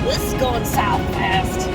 This is going south fast.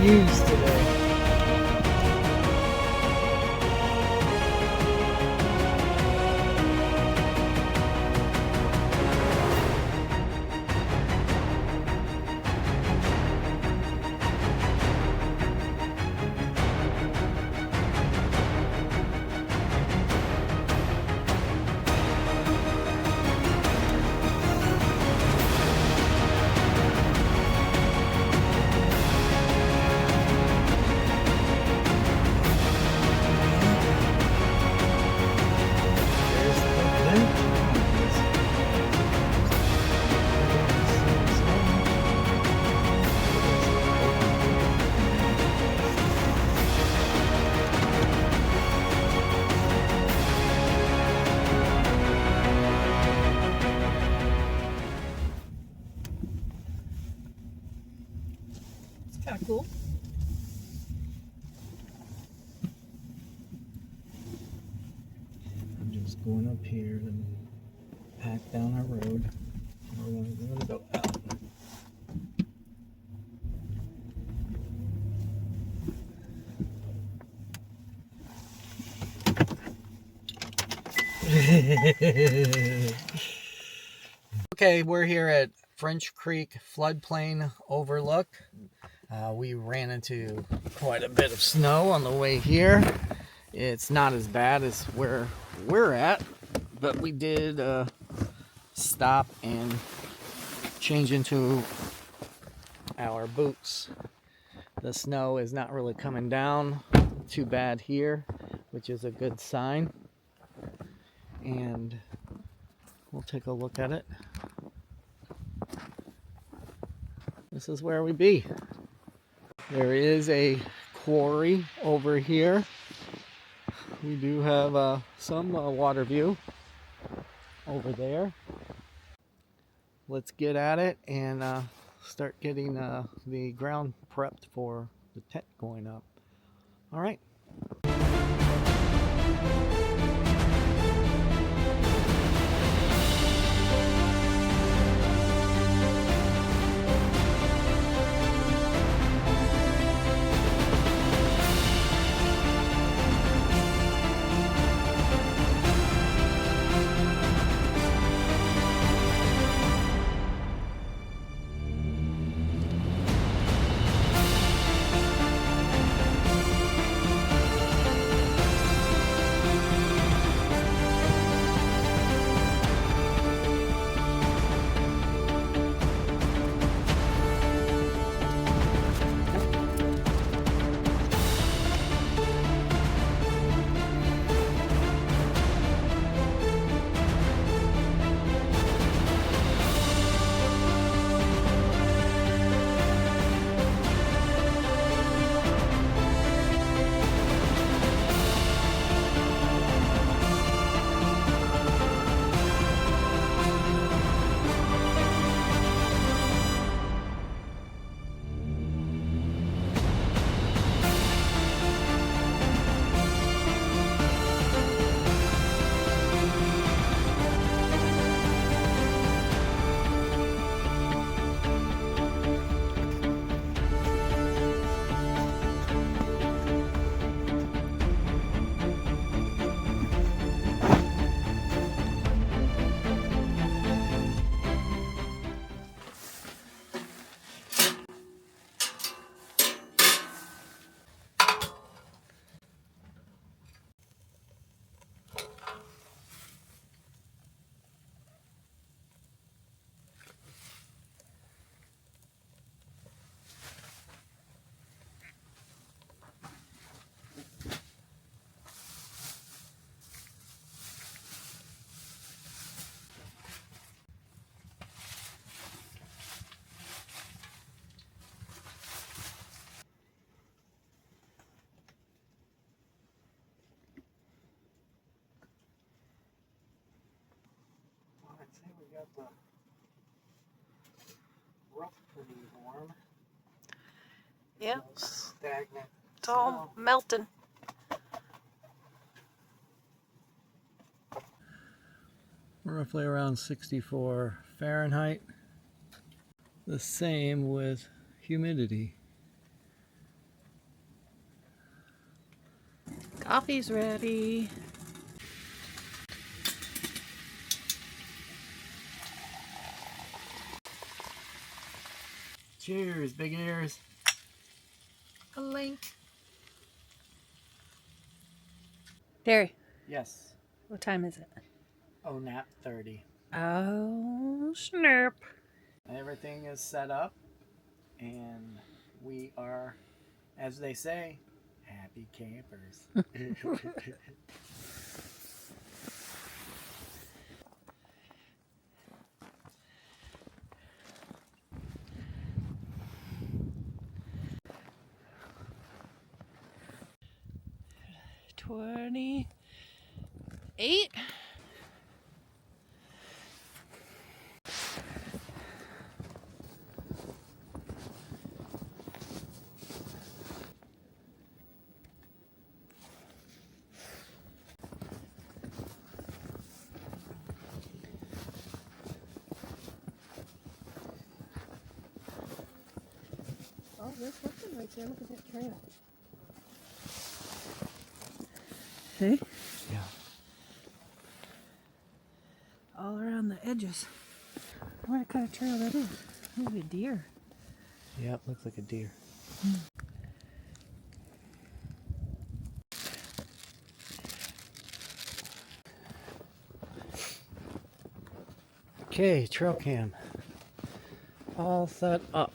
Used today. Kind of cool. I'm just going up here to pack down our road. We're going to go out. Okay, we're here at French Creek Floodplain Overlook. We ran into quite a bit of snow on the way here. It's not as bad as where we're at, but we did stop and change into our boots. The snow is not really coming down too bad here, which is a good sign. And we'll take a look at it. This is where we be. There is a quarry over here. We do have some water view over there. Let's get at it and start getting the ground prepped for the tent going up. All right. got the roof pretty warm. Yeah. Stagnant. It's all melting. Roughly around 64 Fahrenheit. The same with humidity. Coffee's ready. Cheers, big ears. A link. Terry. Yes. What time is it? Oh, nap 30. Oh, snap. Everything is set up, and we are, as they say, happy campers. 28. Oh, there's something right there. Look at that trail. See? Yeah. All around the edges. What kind of trail that is? Maybe a deer. Yep, looks like a deer. Okay, trail cam. All set up.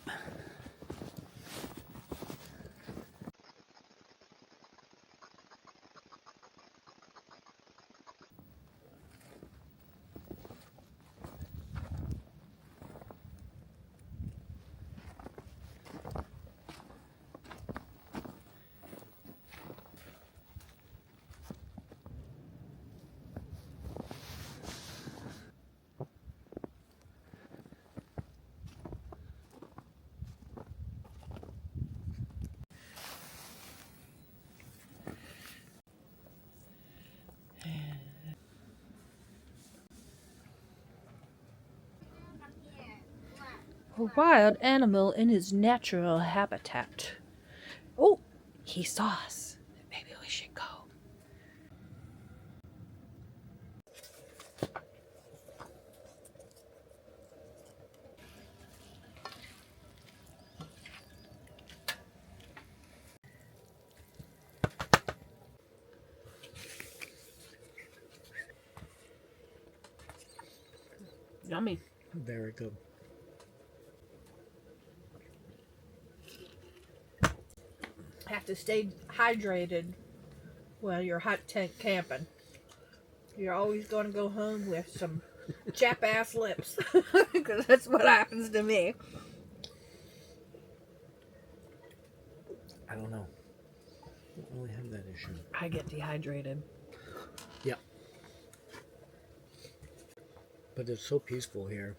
A wild animal in his natural habitat. Oh, he saw us. Maybe we should go. Yummy. Very good. Have to stay hydrated while you're hot tent camping. You're always going to go home with some chap ass lips because that's what happens to me. I don't know. Don't really have that issue. I get dehydrated. Yeah. But it's so peaceful here.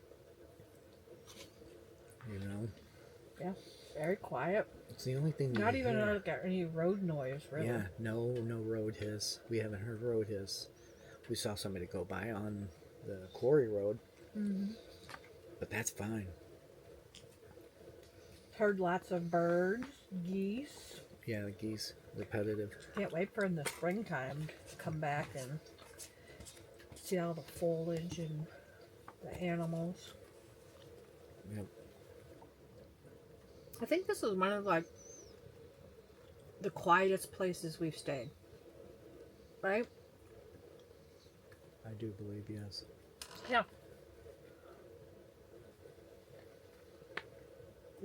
You know? Yeah, very quiet. It's the only thing Not you even hear. got any road noise, really. Yeah, no road hiss. We haven't heard road hiss. We saw somebody go by on the quarry road. Mm-hmm. But that's fine. Heard lots of birds, geese. Yeah, the geese, repetitive. Can't wait for in the springtime to come back and see all the foliage and the animals. Yep. I think this is one of like the quietest places we've stayed. Right? I do believe, yes. Yeah.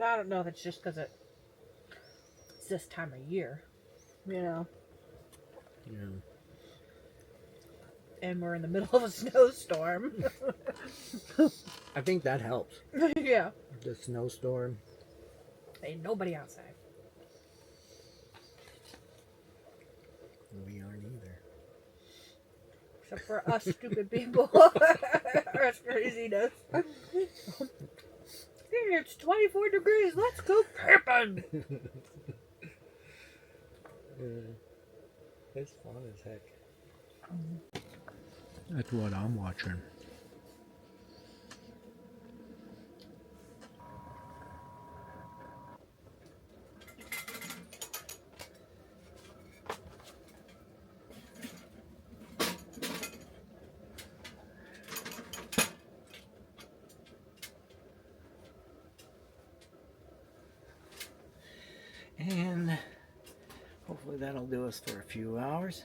I don't know if it's just because it's this time of year, you know. Yeah. And we're in the middle of a snowstorm. I think that helps. Yeah. The snowstorm. Ain't nobody outside. We aren't either. except for us stupid people. That's craziness. Here, it's 24 degrees. Let's go camping. It's fun as heck. That's what I'm watching. And hopefully that'll do us for a few hours.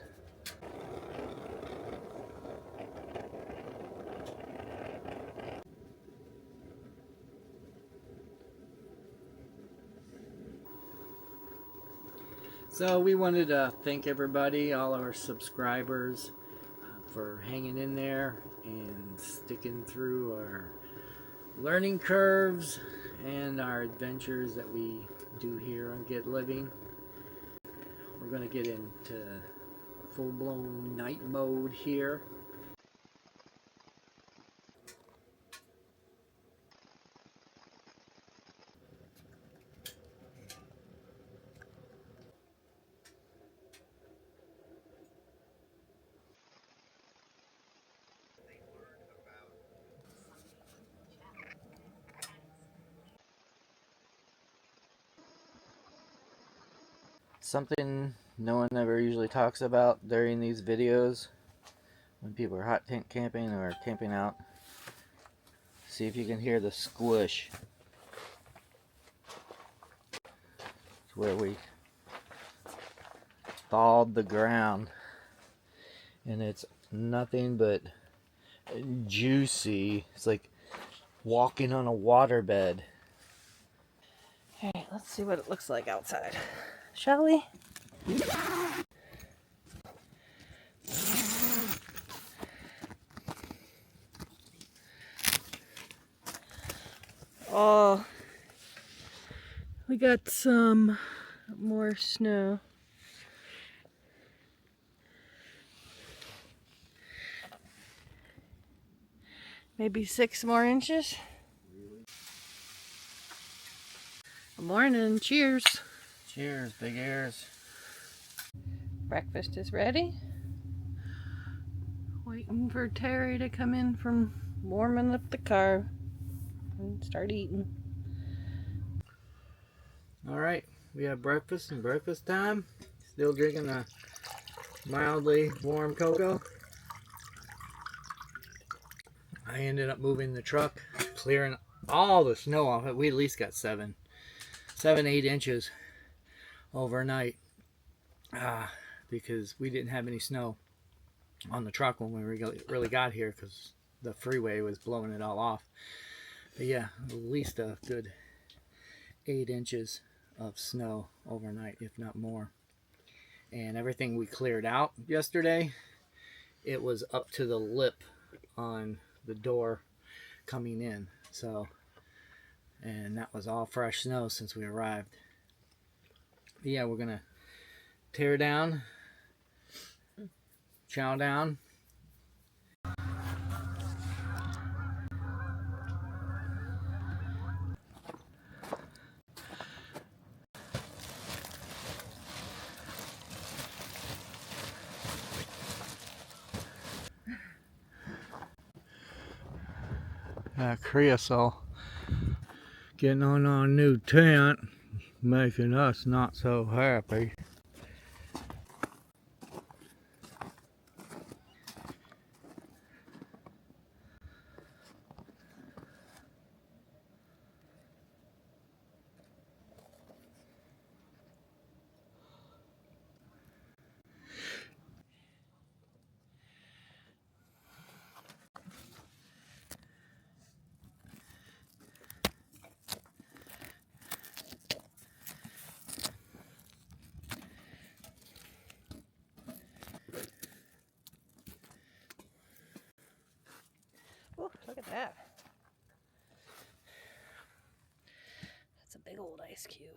So we wanted to thank everybody, all our subscribers, for hanging in there and sticking through our learning curves and our adventures that we do here on Get Living. We're going to get into full-blown night mode here. Something no one ever usually talks about during these videos when people are hot tent camping or camping out. See if you can hear the squish. It's where we thawed the ground, and it's nothing but juicy. It's like walking on a waterbed. Alright, let's see what it looks like outside. Shall we? Oh, we got some more snow. Maybe 6 more inches. Good morning. Cheers. Cheers, big ears. Breakfast is ready. Waiting for Terry to come in from warming up the car and start eating. Alright, we have breakfast and breakfast time. Still drinking a mildly warm cocoa. I ended up moving the truck, clearing all the snow off it. We at least got 7, 8 inches overnight because we didn't have any snow on the truck when we really got here because the freeway was blowing it all off. But yeah, at least a good 8 inches of snow overnight, if not more. And everything we cleared out yesterday, it was up to the lip on the door coming in. So, and that was all fresh snow since we arrived. But yeah, we're gonna tear down, chow down. Creosote getting on our new tent, making us not so happy. Oh, look at that. That's a big old ice cube.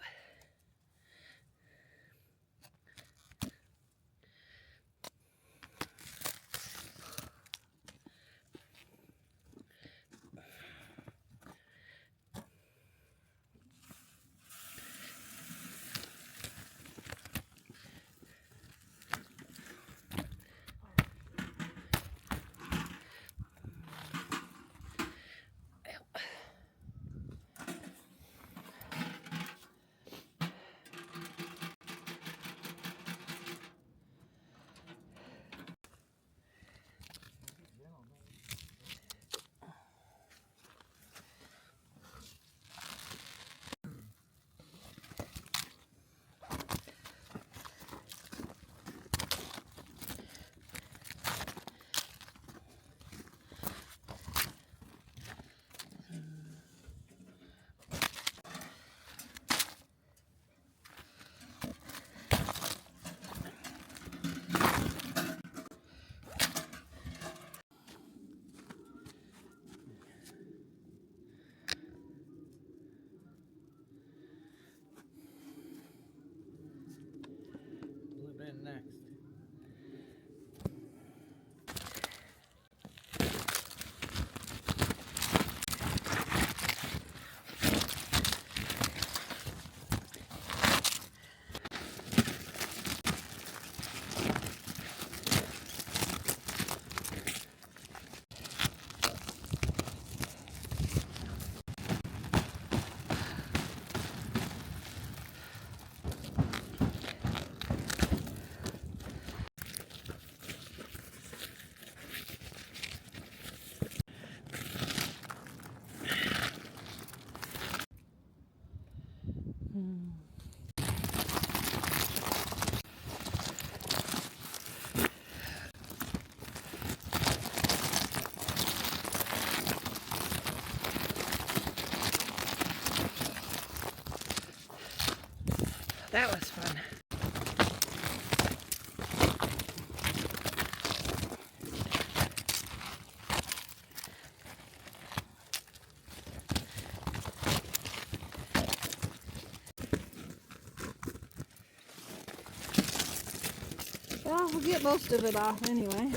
That was fun. Well, we'll get most of it off anyway.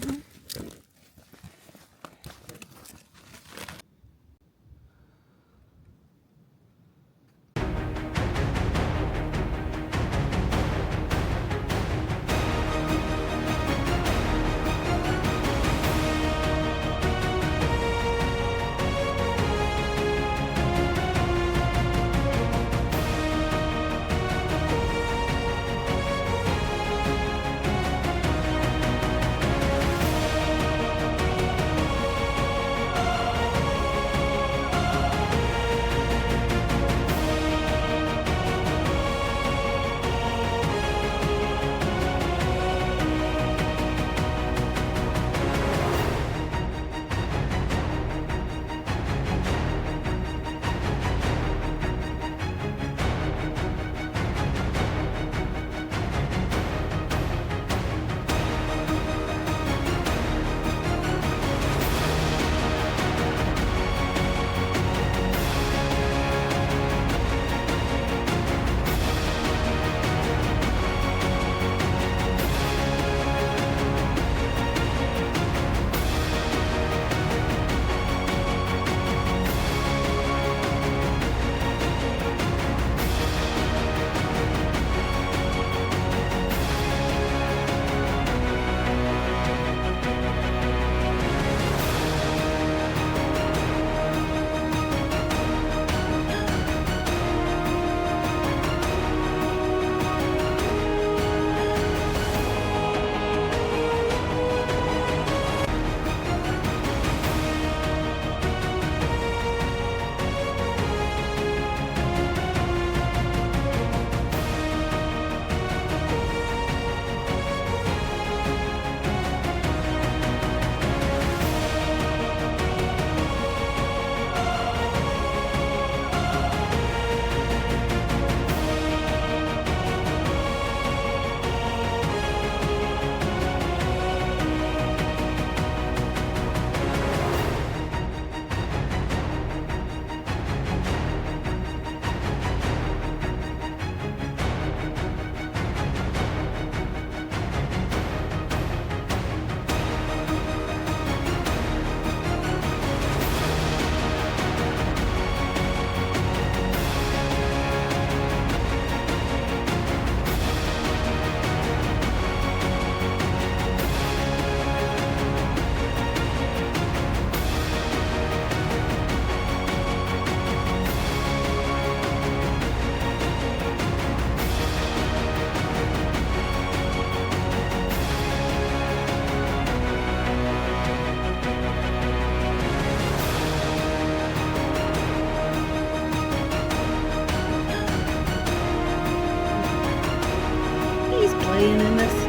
Playing in this